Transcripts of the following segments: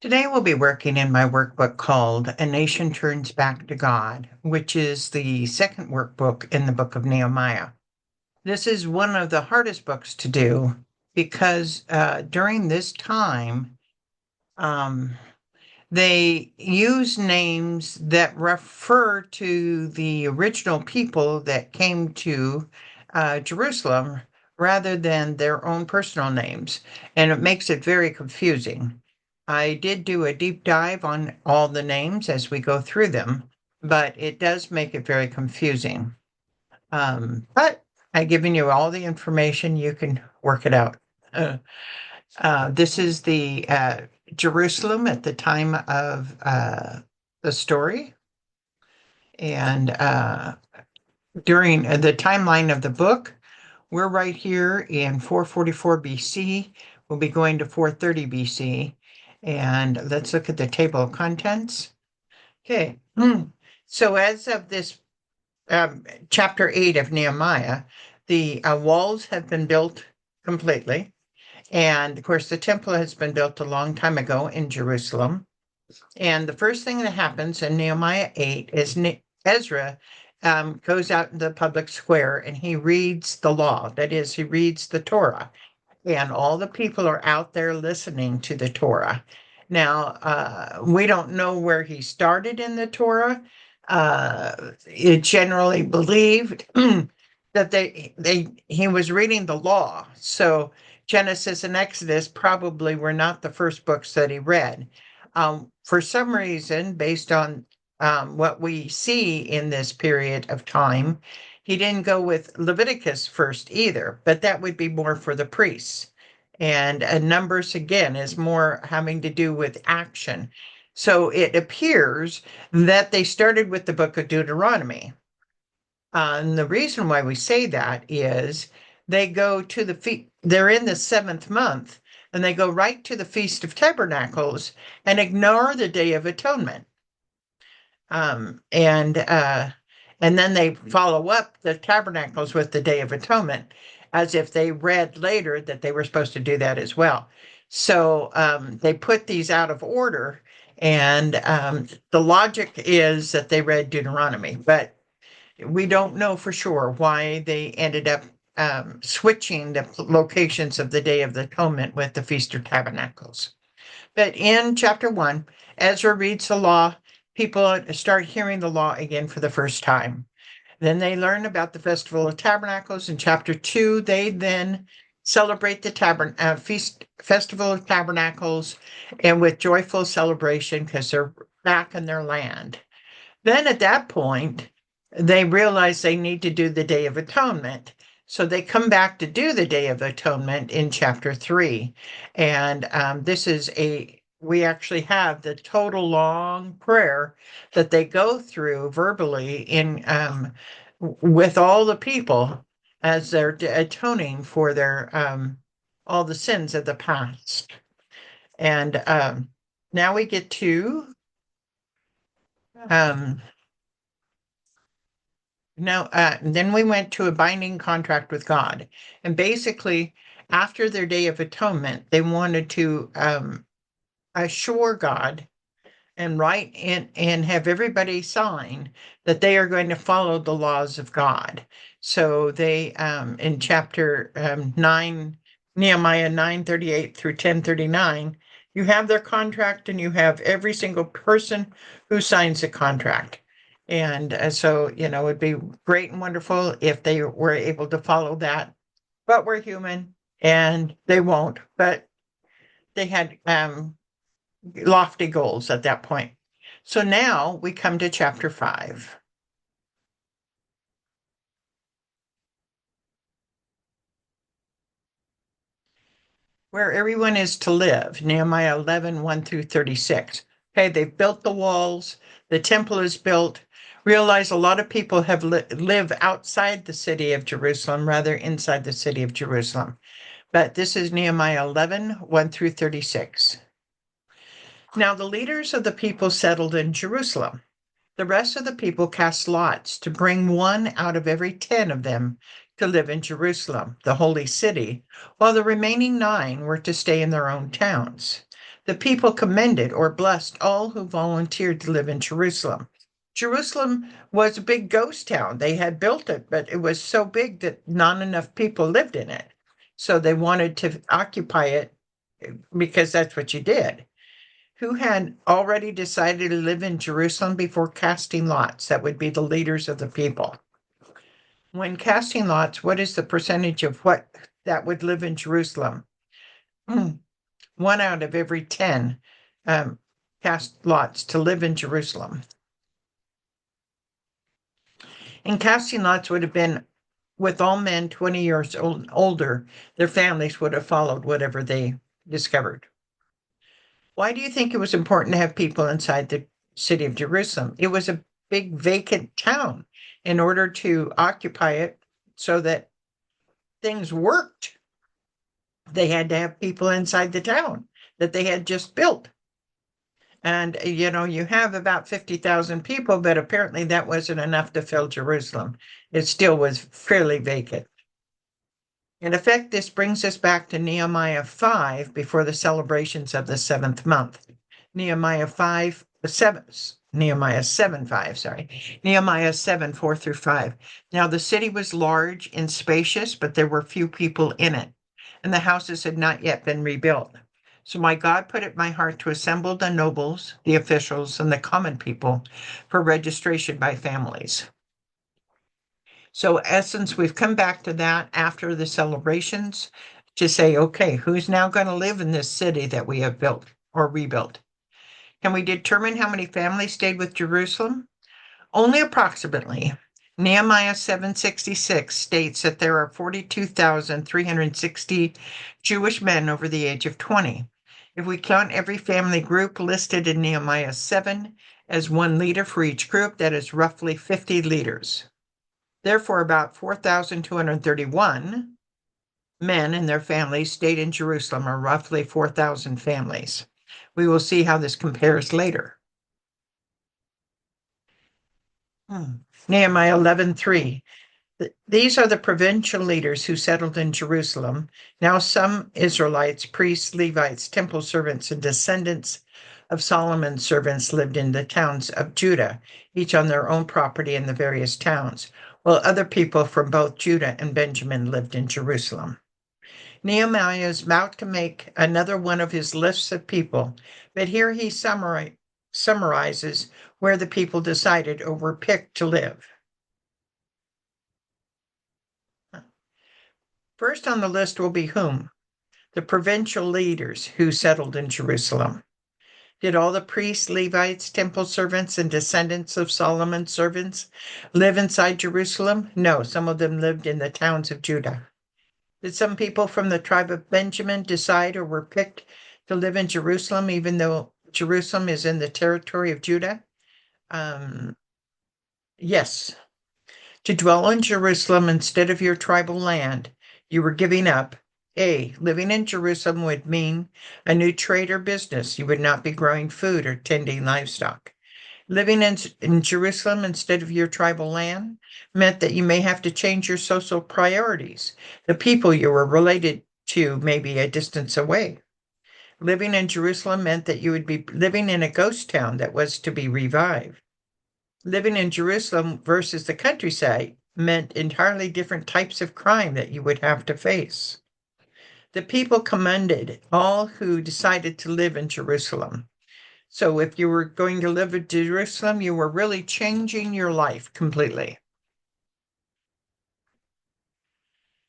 Today we'll be working in my workbook called A Nation Turns Back to God, which is the second workbook in the book of Nehemiah. This is one of the hardest books to do because during this time, um, they use names that refer to the original people that came to Jerusalem rather than their own personal names, and it makes it very confusing. I did do a deep dive on all the names as we go through them, but it does make it very confusing. But I've given you all the information, you can work it out. Uh, this is the Jerusalem at the time of the story. And during the timeline of the book, we're right here in 444 BC. We'll be going to 430 BC. And let's look at the table of contents. Okay. So as of this chapter 8 of Nehemiah, the walls have been built completely. And of course, the temple has been built a long time ago in Jerusalem. And the first thing that happens in Nehemiah 8 is Ezra goes out in the public square and he reads the law. That is, he reads the Torah. And all the people are out there listening to the Torah. Now, we don't know where he started in the Torah. It generally believed that he was reading the law. So Genesis and Exodus probably were not the first books that he read. For some reason, based on what we see in this period of time, he didn't go with Leviticus first either, but that would be more for the priests. And Numbers, again, is more having to do with action. So it appears that they started with the book of Deuteronomy. And the reason why we say that is they go to they're in the seventh month, and they go right to the Feast of Tabernacles and ignore the Day of Atonement. Um, and uh, and then they follow up the tabernacles with the Day of Atonement, as if they read later that they were supposed to do that as well. So they put these out of order, and the logic is that they read Deuteronomy, but we don't know for sure why they ended up switching the locations of the Day of the Atonement with the Feast of Tabernacles. But in chapter 1, Ezra reads the law. People start hearing the law again for the first time. Then they learn about the Festival of Tabernacles. In chapter 2, they then celebrate the Festival of Tabernacles and with joyful celebration because they're back in their land. Then at that point, they realize they need to do the Day of Atonement. So they come back to do the Day of Atonement in chapter 3. And we actually have the total long prayer that they go through verbally with all the people as they're atoning for their all the sins of the past. And now we get to um, then we went to a binding contract with God. And basically, after their Day of Atonement, they wanted to assure God and write in and have everybody sign that they are going to follow the laws of God. So they, in chapter 9, Nehemiah 9:38 through 10:39, you have their contract and you have every single person who signs the contract. And so, it'd be great and wonderful if they were able to follow that. But we're human and they won't. But they had lofty goals at that point. So now we come to chapter 5. Where everyone is to live, Nehemiah 11, 1 through 36. Okay, they've built the walls, the temple is built. Realize a lot of people have live outside the city of Jerusalem, rather inside the city of Jerusalem. But this is Nehemiah 11, 1 through 36. Now the leaders of the people settled in Jerusalem. The rest of the people cast lots to bring one out of every 10 of them to live in Jerusalem, the holy city, while the remaining 9 were to stay in their own towns. The people commended or blessed all who volunteered to live in Jerusalem. Jerusalem was a big ghost town. They had built it, but it was so big that not enough people lived in it. So they wanted to occupy it because that's what you did. Who had already decided to live in Jerusalem before casting lots? That would be the leaders of the people. When casting lots, what is the percentage of what that would live in Jerusalem? 1 out of every 10 cast lots to live in Jerusalem. And casting lots would have been with all men 20 years older. Their families would have followed whatever they discovered. Why do you think it was important to have people inside the city of Jerusalem? It was a big vacant town. In order to occupy it so that things worked, they had to have people inside the town that they had just built. And, you have about 50,000 people, but apparently that wasn't enough to fill Jerusalem. It still was fairly vacant. In effect, this brings us back to Nehemiah 5 before the celebrations of the seventh month. Nehemiah 7, 5, sorry. Nehemiah 7, 4 through 5. Now the city was large and spacious, but there were few people in it, and the houses had not yet been rebuilt. So my God put it in my heart to assemble the nobles, the officials, and the common people for registration by families. So, essence, we've come back to that after the celebrations to say, okay, who's now going to live in this city that we have built or rebuilt? Can we determine how many families stayed with Jerusalem? Only approximately. Nehemiah 7:66 states that there are 42,360 Jewish men over the age of 20. If we count every family group listed in Nehemiah 7 as one leader for each group, that is roughly 50 leaders. Therefore, about 4,231 men and their families stayed in Jerusalem, or roughly 4,000 families. We will see how this compares later. Nehemiah 11:3. These are the provincial leaders who settled in Jerusalem. Now some Israelites, priests, Levites, temple servants, and descendants of Solomon's servants lived in the towns of Judah, each on their own property in the various towns, while other people from both Judah and Benjamin lived in Jerusalem. Nehemiah is about to make another one of his lists of people, but here he summarizes where the people decided or were picked to live. First on the list will be whom? The provincial leaders who settled in Jerusalem. Did all the priests, Levites, temple servants, and descendants of Solomon's servants live inside Jerusalem? No, some of them lived in the towns of Judah. Did some people from the tribe of Benjamin decide or were picked to live in Jerusalem, even though Jerusalem is in the territory of Judah? Yes. To dwell in Jerusalem instead of your tribal land, you were giving up. Living in Jerusalem would mean a new trade or business. You would not be growing food or tending livestock. Living in Jerusalem instead of your tribal land meant that you may have to change your social priorities. The people you were related to may be a distance away. Living in Jerusalem meant that you would be living in a ghost town that was to be revived. Living in Jerusalem versus the countryside meant entirely different types of crime that you would have to face. The people commended all who decided to live in Jerusalem. So if you were going to live in Jerusalem, you were really changing your life completely.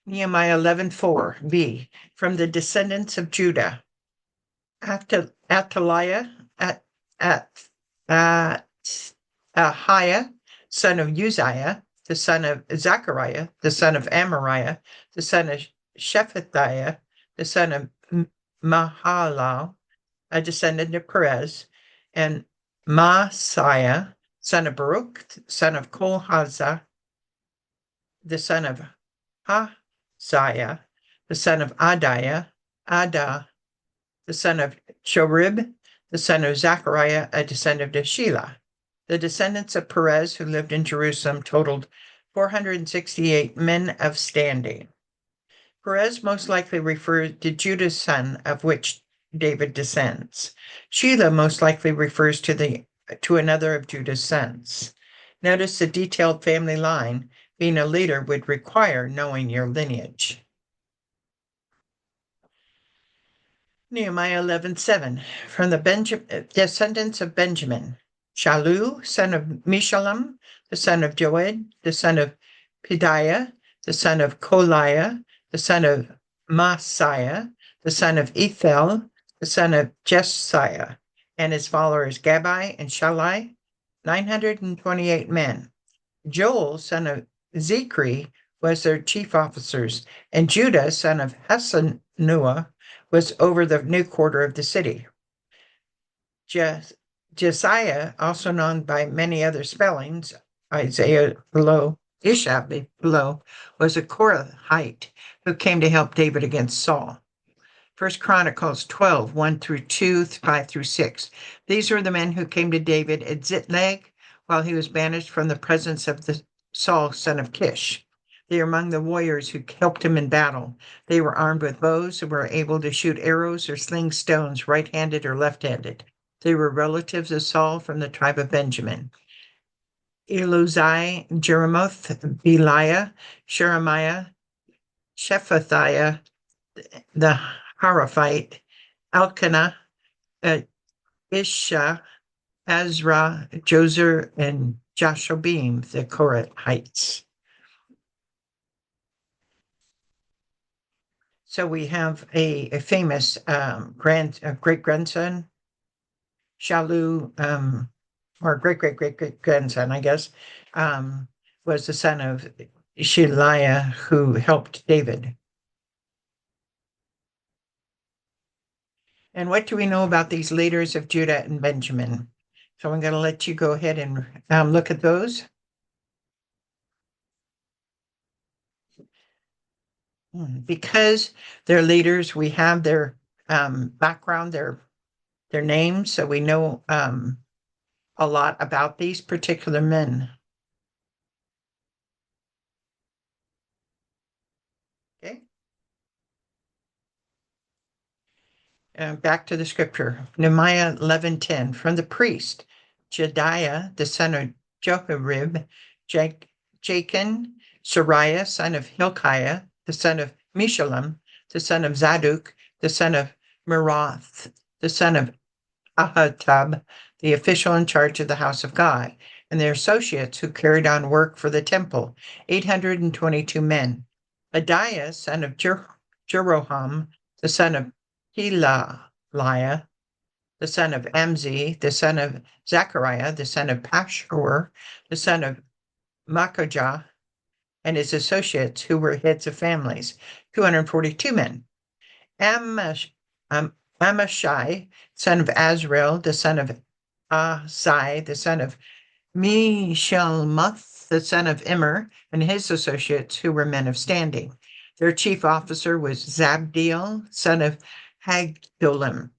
Nehemiah 11:4b, from the descendants of Judah, Athaliah, Ahiah, son of Uzziah, the son of Zechariah, the son of Amariah, the son of Shephatiah, the son of Mahalalel, a descendant of Perez, and Maaseiah, son of Baruch, son of Kolhazah, the son of Hasiah, the son of Adiah, the son of Chorib, the son of Zechariah, a descendant of Shelah. The descendants of Perez who lived in Jerusalem totaled 468 men of standing. Perez most likely referred to Judah's son, of which David descends. Sheila most likely refers to another of Judah's sons. Notice the detailed family line. Being a leader would require knowing your lineage. Nehemiah 11:7. From the descendants of Benjamin, Shalu, son of Mishallam, the son of Joed, the son of Pedaiah, the son of Koliah, the son of Masiah, the son of Ethel, the son of Jesiah, and his followers Gabai and Shalai, 928 men. Joel, son of Zechri, was their chief officers, and Judah, son of Hasanua, was over the new quarter of the city. Jesiah, also known by many other spellings, Isaiah below, Ishab below, was a Korahite who came to help David against Saul. 1 Chronicles 12, 1 through 2, 5 through 6. These were the men who came to David at Ziklag while he was banished from the presence of the Saul, son of Kish. They are among the warriors who helped him in battle. They were armed with bows and were able to shoot arrows or sling stones right-handed or left-handed. They were relatives of Saul from the tribe of Benjamin. Eluzai, Jeremoth, Beliah, Sheremiah, Shephathiah, the Haraphite, Elkanah, Isha, Azra, Jozer, and Jashobim, the Korahites. So we have a famous great-grandson, Shalu, or great-great-great-grandson, I guess, was the son of Sheliah, who helped David. And what do we know about these leaders of Judah and Benjamin? So I'm going to let you go ahead and look at those. Because they're leaders, we have their background, their names, so we know a lot about these particular men. Okay. Back to the scripture. Nehemiah 11:10. From the priest, Jediah, the son of Joharib, Jachin, Sariah, son of Hilkiah, the son of Meshullam, the son of Zadok, the son of Merath, the son of Ahitub, the official in charge of the house of God, and their associates who carried on work for the temple, 822 men. Adiah, son of Jeroham, the son of Helaliah, the son of Amzi, the son of Zechariah, the son of Pashur, the son of Makajah, and his associates who were heads of families, 242 men. Amashai, son of Azrael, the son of Ahzai, the son of Mishelmoth, the son of Immer, and his associates who were men of standing. Their chief officer was Zabdiel, son of Hagdolim.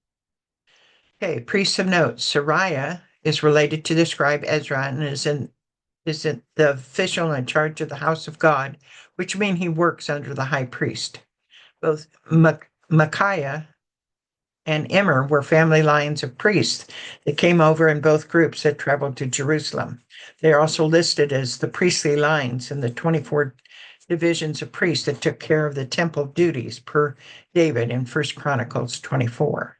Okay, priests of note. Sariah is related to the scribe Ezra and is the official in charge of the house of God, which means he works under the high priest. Both Micaiah and Immer were family lines of priests that came over in both groups that traveled to Jerusalem. They are also listed as the priestly lines in the 24 divisions of priests that took care of the temple duties per David in 1 Chronicles 24.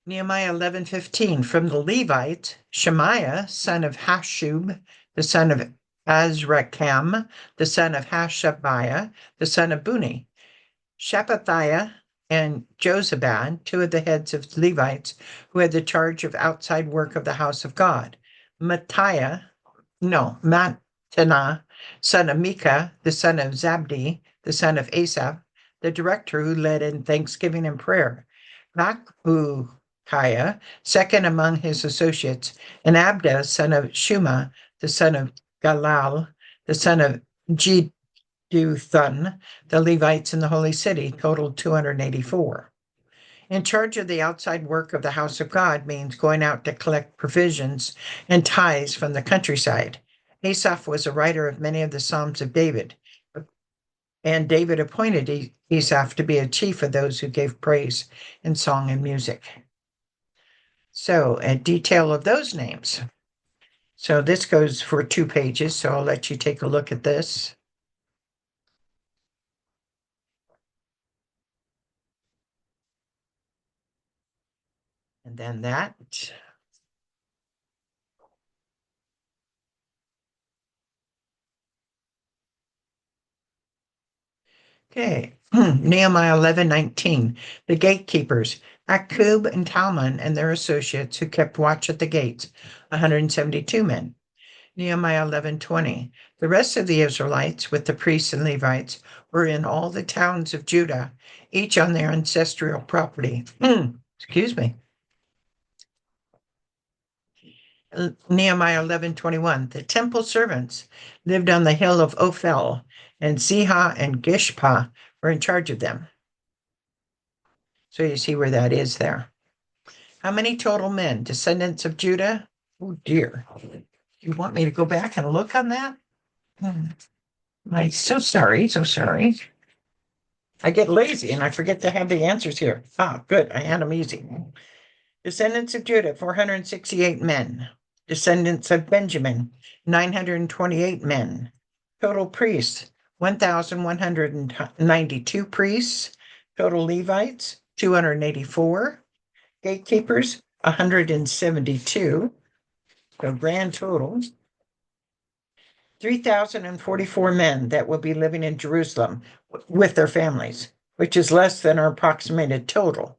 Nehemiah 11:15. From the Levites, Shemaiah, son of Hashub, the son of Azrakam, the son of Hashabiah, the son of Buni, Shephatiah and Jozabad, two of the heads of Levites who had the charge of outside work of the house of God. Mattanah, son of Micah, the son of Zabdi, the son of Asaph, the director who led in thanksgiving and prayer. Bakbukiah, second among his associates, and Abda, son of Shuma, the son of Galal, the son of Jeduthun, the Levites in the holy city, totaled 284. In charge of the outside work of the house of God means going out to collect provisions and tithes from the countryside. Asaph was a writer of many of the Psalms of David. And David appointed Asaph to be a chief of those who gave praise in song and music. So, a detail of those names. So, this goes for 2 pages, so I'll let you take a look at this. And then that. Okay, Nehemiah 11:19. The gatekeepers, Akub and Talmon and their associates who kept watch at the gates, 172 men. Nehemiah 11:20. The rest of the Israelites, with the priests and Levites, were in all the towns of Judah, each on their ancestral property. Excuse me. Nehemiah 11:21. The temple servants lived on the hill of Ophel, and Ziha and Gishpa were in charge of them. So you see where that is there. How many total men, descendants of Judah? Oh dear. You want me to go back and look on that? I'm so sorry, so sorry. I get lazy and I forget to have the answers here. Ah, good. I had them easy. Descendants of Judah, 468 men. Descendants of Benjamin, 928 men. Total priests, 1,192 priests. Total Levites, 284. Gatekeepers, 172. So grand total, 3,044 men that will be living in Jerusalem with their families, which is less than our approximated total.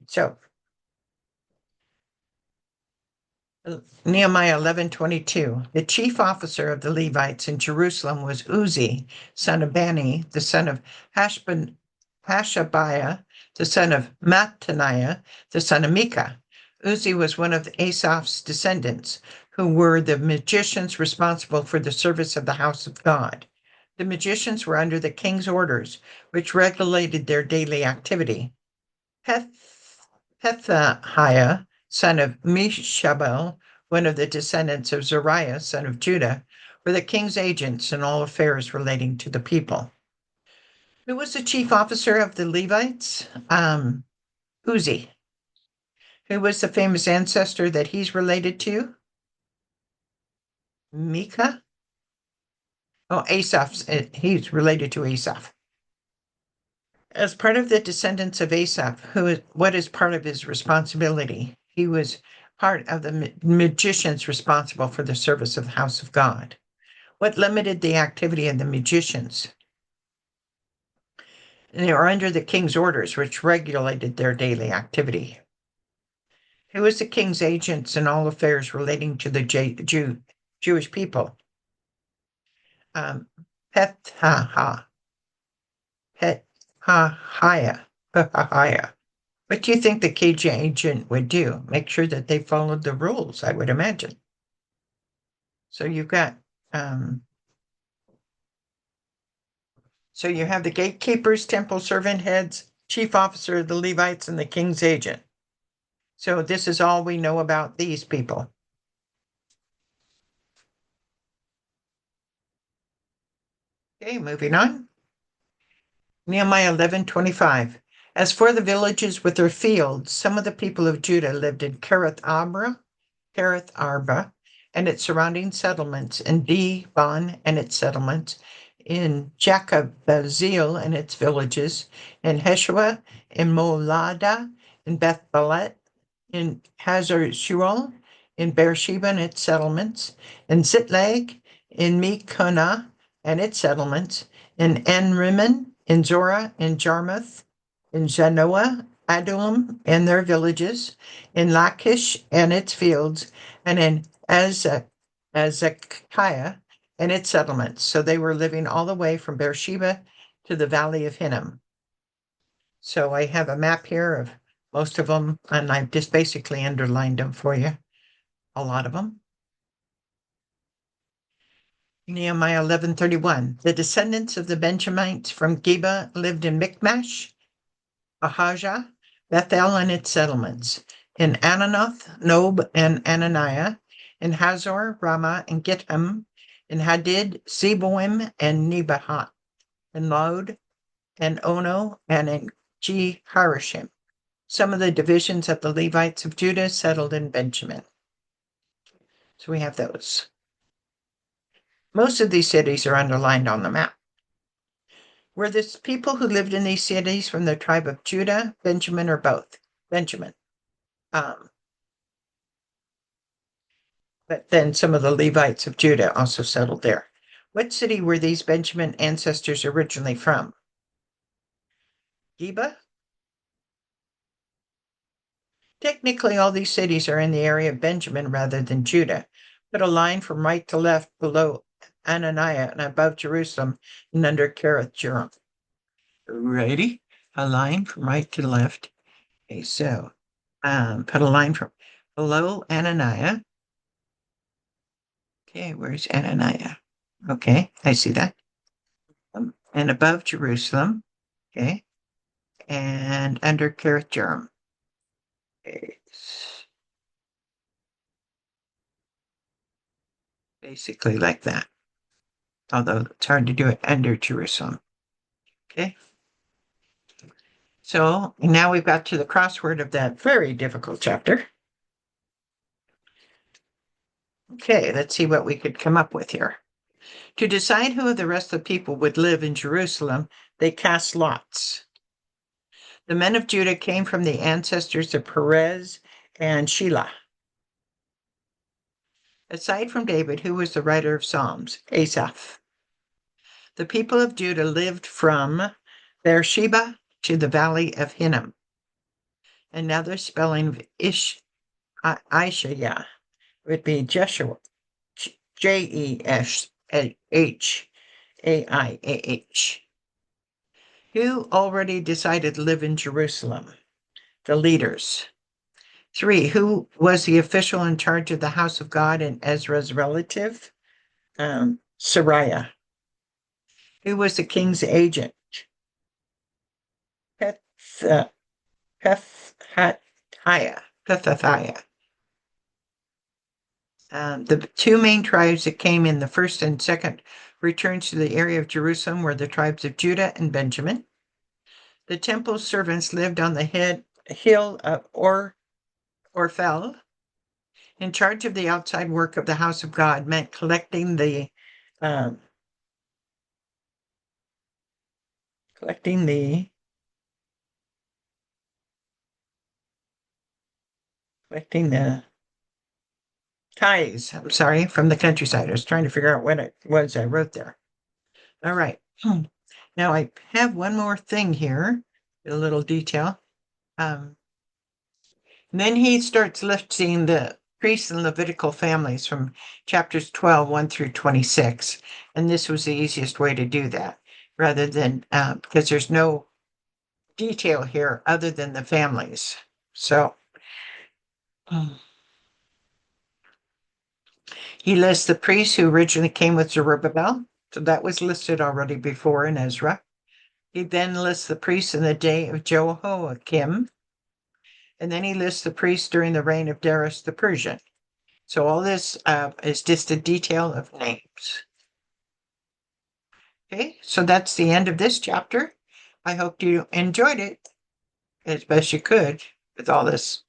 So Nehemiah 11:22. The chief officer of the Levites in Jerusalem was Uzi, son of Bani, the son of Hashabiah, the son of Mattaniah, the son of Micah. Uzi was one of Asaph's descendants, who were the magicians responsible for the service of the house of God. The magicians were under the king's orders, which regulated their daily activity. Pethahiah, son of Mishabel, one of the descendants of Zariah, son of Judah, were the king's agents in all affairs relating to the people. Who was the chief officer of the Levites? Uzi. Who was the famous ancestor that he's related to? Micah? Oh, Asaph. He's related to Asaph. As part of the descendants of Asaph, what is part of his responsibility? He was part of the magicians responsible for the service of the house of God. What limited the activity of the magicians? They were under the king's orders, which regulated their daily activity. Who was the king's agents in all affairs relating to the Jewish people? Pethahiah. Pethahiah. What do you think the cage agent would do? Make sure that they followed the rules, I would imagine. So you've got, so you have the gatekeepers, temple servant heads, chief officer of the Levites, and the king's agent. So this is all we know about these people. Okay, moving on. Nehemiah 11:25. As for the villages with their fields, some of the people of Judah lived in Karath Arba, and its surrounding settlements, in Dibon and its settlements, in Jacobzeel and its villages, in Heshua, in Molada, in Beth Balet, in Hazar Shual, in Beersheba and its settlements, in Ziklag, in Mekona and its settlements, in En-Rimmon, in Zorah, in Jarmuth, in Zanoah, Adullam and their villages, in Lachish and its fields, and in Azekah and its settlements. So they were living all the way from Beersheba to the valley of Hinnom. So I have a map here of most of them, and I've just basically underlined them for you, a lot of them. Nehemiah 11:31. The descendants of the Benjamites from Geba lived in Michmash, Ahijah, Bethel and its settlements, in Ananoth, Nob and Ananiah, in Hazor, Ramah and Githam, and Hadid, Zeboim, and Nebahat, and Lod, and Ono, and in Harashim. Some of the divisions of the Levites of Judah settled in Benjamin. So we have those. Most of these cities are underlined on the map. Were the people who lived in these cities from the tribe of Judah, Benjamin, or both? Benjamin. But then some of the Levites of Judah also settled there. What city were these Benjamin ancestors originally from? Geba? Technically, all these cities are in the area of Benjamin rather than Judah. Put a line from right to left below Ananiah and above Jerusalem and under Kiriath Jearim. Ready? A line from right to left. Okay, so put a line from below Ananiah. Okay, where's Ananiah? Okay, I see that. And above Jerusalem. Okay, and under Kiriath Jearim. Okay. Basically like that. Although it's hard to do it under Jerusalem. Okay. So now we've got to the crossword of that very difficult chapter. Okay, let's see what we could come up with here. To decide who of the rest of the people would live in Jerusalem, they cast lots. The men of Judah came from the ancestors of Perez and Shelah. Aside from David, who was the writer of Psalms? Asaph. The people of Judah lived from Beersheba to the valley of Hinnom. Another spelling of Ishaiah would be Jeshua, Jeshaiah. Who already decided to live in Jerusalem? The leaders. 3. Who was the official in charge of the house of God and Ezra's relative? Sariah. Who was the king's agent? Pethathiah. The two main tribes that came in the first and second returns to the area of Jerusalem were the tribes of Judah and Benjamin. The temple servants lived on the hill of Orphel. In charge of the outside work of the house of God meant collecting the tithes, from the countryside. I was trying to figure out what it was I wrote there. All right. Now I have one more thing here, a little detail. Then he starts listing the priests and Levitical families from chapters 12, 1 through 26. And this was the easiest way to do that, rather than, because there's no detail here other than the families. So he lists the priests who originally came with Zerubbabel. So that was listed already before in Ezra. He then lists the priests in the day of Jehoiakim. And then he lists the priests during the reign of Darius the Persian. So all this is just a detail of names. Okay, so that's the end of this chapter. I hope you enjoyed it as best you could with all this